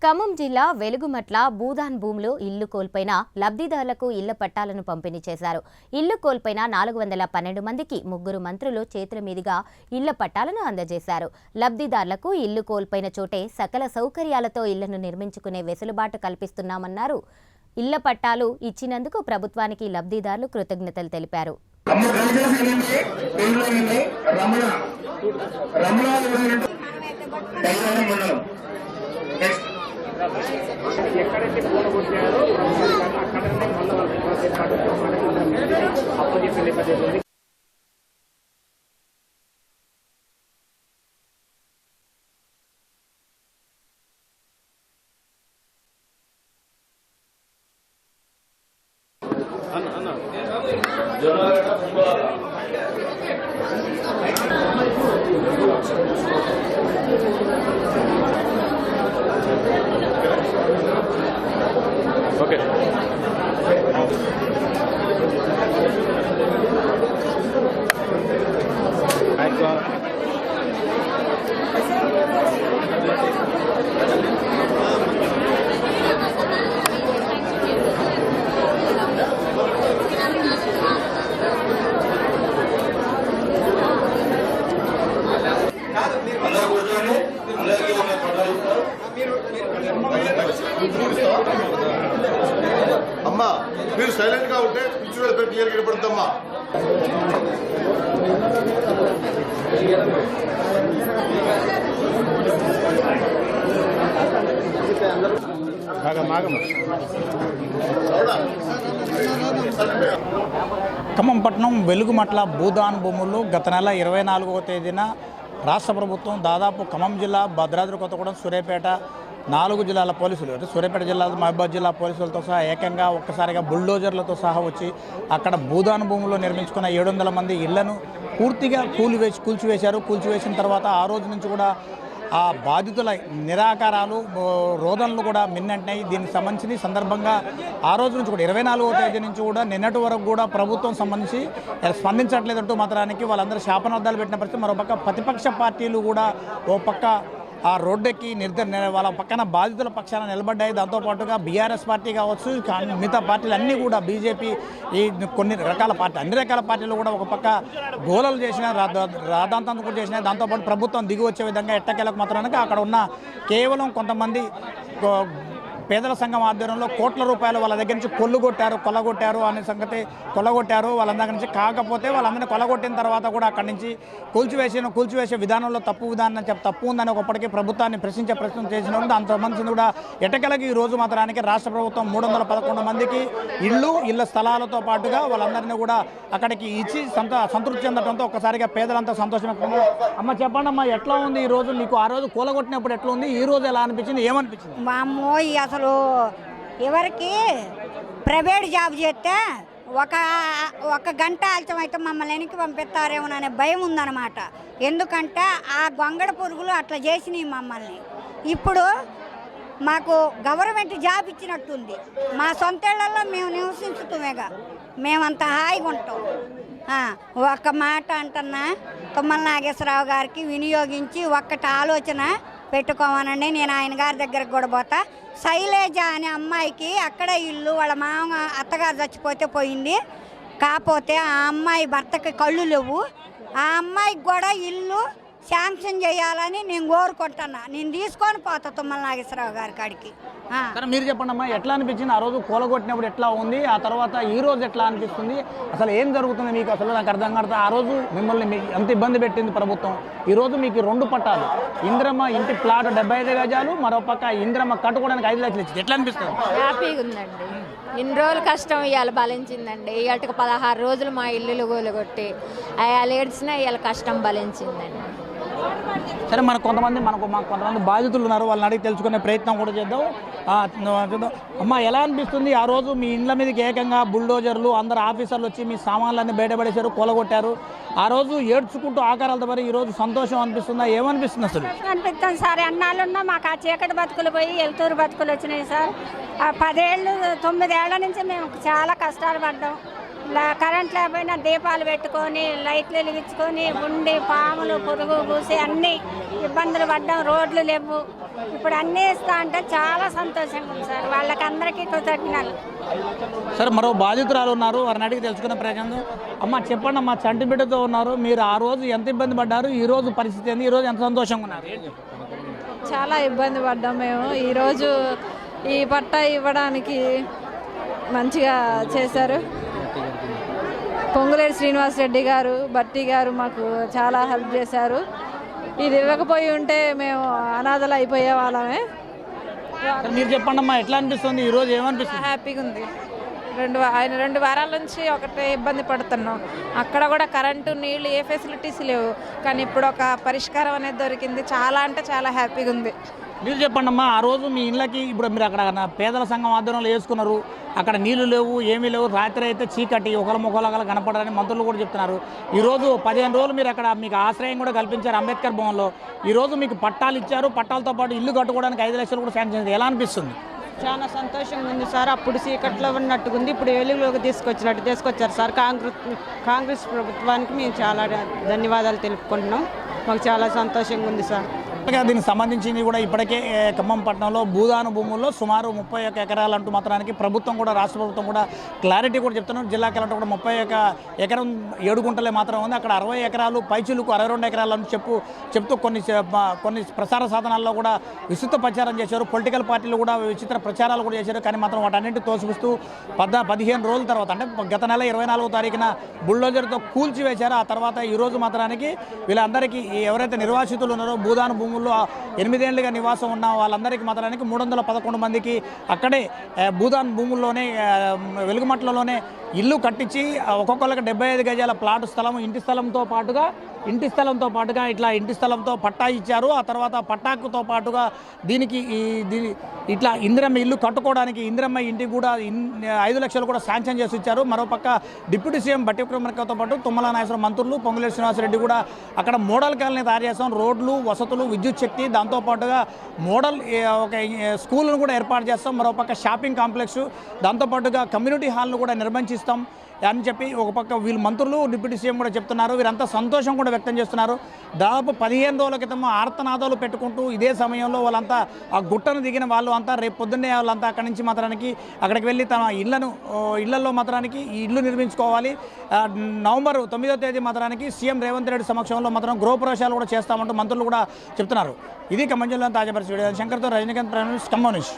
ఖమ్మం జిల్లా వెలుగుమట్ల భూదాన్ భూములు ఇల్లు కోల్పోయిన లబ్ధిదారులకు ఇళ్ల పట్టాలను పంపిణీ చేశారు. ఇల్లు కోల్పోయిన 412 మందికి 3 మంత్రులు చేతుల మీదుగా ఇళ్ల పట్టాలను అందజేశారు. లబ్ధిదారులకు ఇల్లు కోల్పోయిన చోటే సకల సౌకర్యాలతో ఇళ్లను నిర్మించుకునే వెసులుబాటు కల్పిస్తున్నామన్నారు. ఇళ్ల పట్టాలు ఇచ్చినందుకు ప్రభుత్వానికి లబ్ధిదారులు కృతజ్ఞతలు తెలిపారు. ఎక్కడైతే కూలగొట్టారో అక్కడనే అప్పచెప్పే నేపథ్యంలో అమ్మా మీరు సైలెంట్ గా ఉంటే పిచ్చుడు క్లియర్ కనపడుతుందమ్మా. ఖమ్మం పట్టణం వెలుగుమట్ల భూదాన్ భూముల్లో గత నెల 24వ తేదీన రాష్ట్ర ప్రభుత్వం దాదాపు ఖమ్మం జిల్లా, భద్రాద్రి కొత్తగూడెం, సూర్యాపేట 4 జిల్లాల పోలీసులు, అంటే సూర్యాపేట జిల్లా, మహబూబాబాద్ జిల్లా పోలీసులతో సహా ఏకంగా ఒక్కసారిగా బుల్డోజర్లతో సహా వచ్చి అక్కడ భూదాన్ భూముల్లో నిర్మించుకున్న 700 మంది ఇళ్లను పూర్తిగా కూల్చివేశారు. కూల్చివేసిన తర్వాత ఆ రోజు నుంచి కూడా ఆ బాధితుల నిరాకారాలు, రోదనలు కూడా మిన్నంటున్నాయి. దీనికి సంబంధించి సందర్భంగా ఆ రోజు నుంచి కూడా 24వ తేదీ నుంచి కూడా నిన్నటి వరకు కూడా ప్రభుత్వం సంబంధించి స్పందించట్లేదంటూ మాత్రానికి వాళ్ళందరూ శాపనార్థాలు పెట్టిన పరిస్థితి. మరోపక్క ప్రతిపక్ష పార్టీలు కూడా ఓ పక్క ఆ రోడ్డెక్కి వాళ్ళ పక్కన బాధితుల పక్షాన నిలబడ్డాయి. దాంతోపాటుగా బీఆర్ఎస్ పార్టీ కావచ్చు, మిగతా పార్టీలు అన్నీ కూడా, బీజేపీ, ఈ కొన్ని రకాల అన్ని రకాల పార్టీలు కూడా ఒక పక్క గోలలు చేసిన, రాధాంతం కూడా చేసినాయి. దాంతోపాటు ప్రభుత్వం దిగి వచ్చే విధంగా ఎట్టకేలకు మాత్రానికి అక్కడ ఉన్న కేవలం కొంతమంది పేదల సంఘం ఆధ్వర్యంలో కోట్ల రూపాయలు వాళ్ళ దగ్గర నుంచి కొల్లగొట్టారు అనే సంగతి, కొల్లగొట్టారు వాళ్ళ దగ్గర నుంచి. కాకపోతే వాళ్ళందరినీ కొల్లగొట్టిన తర్వాత కూడా అక్కడి నుంచి కూల్చివేసే విధానంలో తప్పు ఉందని ఒకప్పటికీ ప్రభుత్వాన్ని ప్రశ్న చేసిన అంతమంది కూడా ఎట్టకెలకి ఈ రోజు మాత్రానికి రాష్ట్ర ప్రభుత్వం 311 మందికి ఇళ్ల స్థలాలతో పాటుగా వాళ్ళందరినీ కూడా అక్కడికి ఇచ్చి సంతృప్తి చెందడంతో ఒక్కసారిగా పేదలంతా సంతోషంగా. అమ్మ చెప్పండి అమ్మా, ఎట్లా ఉంది ఈ రోజు మీకు? ఆ రోజు కూలగొట్టినప్పుడు ఎట్లా ఉంది, ఈ రోజు ఎలా అనిపించింది, ఏమనిపించింది? అసలు ఎవరికి ప్రైవేట్ జాబ్ చేస్తే ఒక గంట ఆలస్యం అయితే మమ్మల్ని వెనక్కి పంపిస్తారేమోననే భయం ఉందన్నమాట. ఎందుకంటే ఆ గొంగడ పురుగులు అట్లా చేసినాయి మమ్మల్ని. ఇప్పుడు మాకు గవర్నమెంట్ జాబ్ ఇచ్చినట్టుంది. మా సొంత ఇళ్లలో మేము నివసించుతామేగా, మేమంత హాయిగా ఉంటాం. ఒక్క మాట అంటున్నా, తుమ్మల నాగేశ్వరరావు గారికి వినియోగించి ఒక్కటి ఆలోచన పెట్టుకోమనండి. నేను ఆయన గారి దగ్గరకు కూడా పోతా. శైలేజ అనే అమ్మాయికి అక్కడ ఇల్లు, వాళ్ళ మామ అత్తగారు చచ్చిపోతే పోయింది. కాకపోతే ఆ అమ్మాయి భర్తకి కళ్ళు లేవు. ఆ అమ్మాయికి కూడా ఇల్లు శాంక్షన్ చేయాలని నేను కోరుకుంటున్నా. నేను తీసుకొని పోతా తుమ్మల నాగేశ్వరరావు గారి కాడికి. మీరు చెప్పండి అమ్మా, ఎట్లా అనిపించింది? ఆ రోజు కూలగొట్టినప్పుడు ఎట్లా ఉంది, ఆ తర్వాత ఈ రోజు ఎట్లా అనిపిస్తుంది? అసలు ఏం జరుగుతుంది మీకు? అసలు నాకు అర్థం కాదు. ఆ రోజు మిమ్మల్ని ఎంత ఇబ్బంది పెట్టింది ప్రభుత్వం. ఈ రోజు మీకు 2 పట్టాలు, ఇంద్రమ్మ ఇంటి ప్లాట్ 75 గజాలు, మరోపక్క ఇంద్రమ్మ కట్టుకోవడానికి 5 లక్షలు ఇచ్చింది. ఎట్లా అనిపిస్తుంది? హ్యాపీగా ఉందండి. ఇన్ని రోజులు కష్టం ఇవాళ బలించిందండి. ఇవాళకి 16 రోజులు మా ఇల్లులు కూలగొట్టి అవాళ ఏడ్చినా ఇవాళ కష్టం బలించిందండి. సరే, కొంతమంది బాధితులు ఉన్నారు, వాళ్ళని అడిగి తెలుసుకునే ప్రయత్నం కూడా చేద్దాం. అమ్మ, ఎలా అనిపిస్తుంది? ఆ రోజు మీ ఇండ్ల మీదకి ఏకంగా బుల్డోజర్లు, అందరు ఆఫీసర్లు వచ్చి మీ సామాన్లన్నీ బయటపడేశారు, కూలగొట్టారు. ఆ రోజు ఏడ్చుకుంటూ ఆకారాలతో మరి ఈ రోజు సంతోషం అనిపిస్తుందా? ఏమనిపిస్తుంది అసలు? అనిపిస్తుంది సార్. ఎన్నాళ్ళున్నా మాకు ఆ చీకటి బతుకులు పోయి వెలుతురు బతుకులు వచ్చినాయి సార్. 10 ఏళ్ళు 9 ఏళ్ల నుంచి మేము చాలా కష్టాలు పడ్డాం. కరెంట్ లేకపోయినా దీపాలు పెట్టుకొని లైట్లు వెలిగించుకొని ఉండి పాములు పురుగు పూసి అన్ని ఇబ్బందులు పడ్డాం. రోడ్లు లేవు, ఇప్పుడు అన్నీ ఇస్తా అంటే చాలా సంతోషంగా ఉంది సార్. వాళ్ళకందరికీ కృతజ్ఞతలు. సరే, మరో బాధితురాలు ఉన్నారు, వారిని అడిగి తెలుసుకునే ప్రయత్నం. అమ్మ చెప్పండి అమ్మా, చంటి బిడ్డతో ఉన్నారు మీరు, ఆ రోజు ఎంత ఇబ్బంది పడ్డారు, ఈ రోజు పరిస్థితి ఏంది, ఈ రోజు ఎంత సంతోషంగా ఉన్నారు? చాలా ఇబ్బంది పడ్డాం మేము. ఈరోజు ఈ పట్టా ఇవ్వడానికి మంచిగా చేశారు. పొంగులేటి శ్రీనివాసరెడ్డి గారు, భట్టి గారు మాకు చాలా హెల్ప్ చేశారు. ఇది ఇవ్వకపోయి ఉంటే మేము అనాథలు అయిపోయే వాళ్ళమే. మీరు చెప్పండి అమ్మా, ఎట్లా అనిపిస్తుంది ఈ రోజు, ఏమనిపిస్తుంది? హ్యాపీగా ఉంది. 2 వారాల నుంచి ఒకటే ఇబ్బంది పడుతున్నాం. అక్కడ కూడా కరెంటు, నీళ్ళు, ఏ ఫెసిలిటీస్ లేవు. కానీ ఇప్పుడు ఒక పరిష్కారం అనేది దొరికింది. చాలా అంటే చాలా హ్యాపీగా ఉంది. మీరు చెప్పండి అమ్మా, ఆ రోజు మీ ఇళ్ళకి ఇప్పుడు మీరు అక్కడ పేదల సంఘం ఆధ్వర్యంలో వేసుకున్నారు, అక్కడ నీళ్లు లేవు, ఏమీ లేవు, రాత్రి అయితే చీకటి, ఒకళ్ళ కనపడాలని మంత్రులు కూడా చెప్తున్నారు. ఈరోజు 15 రోజులు మీరు అక్కడ మీకు ఆశ్రయం కూడా కల్పించారు అంబేద్కర్ భవన్లో. ఈరోజు మీకు పట్టాలు ఇచ్చారు, పట్టాలతో పాటు ఇల్లు కట్టుకోవడానికి 5 లక్షలు కూడా శాంక్షన్ చేశారు. ఎలా అనిపిస్తుంది? చాలా సంతోషంగా ఉంది సార్. అప్పుడు చీకట్లో ఉన్నట్టుకుంది, ఇప్పుడు వెలుగులోకి తీసుకొచ్చారు సార్. కాంగ్రెస్ ప్రభుత్వానికి మేము చాలా ధన్యవాదాలు తెలుపుకుంటున్నాం. మాకు చాలా సంతోషంగా ఉంది సార్. దీనికి సంబంధించింది కూడా ఇప్పటికే ఖమ్మం పట్టణంలో భూదాను భూముల్లో సుమారు 31 ఎకరాలు అంటూ మాత్రానికి ప్రభుత్వం కూడా, రాష్ట్ర ప్రభుత్వం కూడా క్లారిటీ కూడా చెప్తున్నారు. జిల్లా కలెక్టర్ కూడా 31 ఎకరం 7 గుంటలే మాత్రం ఉంది, అక్కడ 60 ఎకరాలు పైచులకు 62 ఎకరాలు అని చెప్తూ కొన్ని ప్రసార సాధనాల్లో కూడా విస్తృత ప్రచారం చేశారు. పొలిటికల్ పార్టీలు కూడా విచిత్ర ప్రచారాలు కూడా చేశారు. కానీ మాత్రం వాటన్నింటి తోసిపుస్తూ 15 రోజుల తర్వాత, అంటే గత నెల 24వ తారీఖున బుల్డోజర్తో కూల్చివేశారు. ఆ తర్వాత ఈరోజు మాత్రానికి వీళ్ళందరికీ ఎవరైతే నిర్వాసితులు ఉన్నారో భూదాను భూముల్లో 8 ఏళ్లుగా నివాసం ఉన్న వాళ్ళందరికీ మాత్రానికి 311 మందికి అక్కడే భూదాన్ భూముల్లోనే వెలుగుమట్లలోనే ఇల్లు కట్టించి ఒక్కొక్కరికి 75 గజాల ప్లాట్ స్థలం, ఇంటి స్థలంతో పాటుగా ఇట్లా ఇంటి స్థలంతో పట్టా ఇచ్చారు. ఆ తర్వాత పట్టాకుతో పాటుగా దీనికి ఇట్లా ఇందిరమ్మ ఇల్లు కట్టుకోవడానికి ఇందిరమ్మ ఇంటికి కూడా 5 లక్షలు కూడా శాంక్షన్ చేసి ఇచ్చారు. మరోపక్క డిప్యూటీ సీఎం భట్టి విక్రమార్కతో పాటు తుమ్మల నాగేశ్వరరావు మంత్రులు, పొంగులేటి శ్రీనివాసరెడ్డి కూడా అక్కడ మోడల్ కాలనీ తయారు చేస్తాం, రోడ్లు, వసతులు, విద్యుత్ శక్తి, దాంతోపాటుగా మోడల్ ఒక స్కూల్ను కూడా ఏర్పాటు చేస్తాం, మరోపక్క షాపింగ్ కాంప్లెక్స్, దాంతోపాటుగా కమ్యూనిటీ హాల్ను కూడా నిర్మించిస్తాం అని చెప్పి ఒక పక్క వీళ్ళు మంత్రులు, డిప్యూటీ సీఎం కూడా చెప్తున్నారు. వీరంతా సంతోషం కూడా వ్యక్తం చేస్తున్నారు. దాదాపు 15 రోజుల క్రితం ఆర్తనాదాలు పెట్టుకుంటూ ఇదే సమయంలో వాళ్ళంతా ఆ గుట్టను దిగిన వాళ్ళు అంతా రేపు పొద్దున్నే వాళ్ళంతా అక్కడి నుంచి మాత్రానికి అక్కడికి వెళ్ళి తమ ఇళ్లలో మాత్రానికి ఈ ఇల్లు నిర్మించుకోవాలి. నవంబర్ 9వ తేదీ మాత్రానికి సీఎం రేవంత్ రెడ్డి సమక్షంలో మాత్రం గృహప్రవేశాలు కూడా చేస్తామంటూ మంత్రులు కూడా చెప్తున్నారు. ఇది ఖమ్మం జిల్లా తాజా పరిస్థితి. శంకర్తో రజనీకాంత్, ఖమ్మం నుంచి.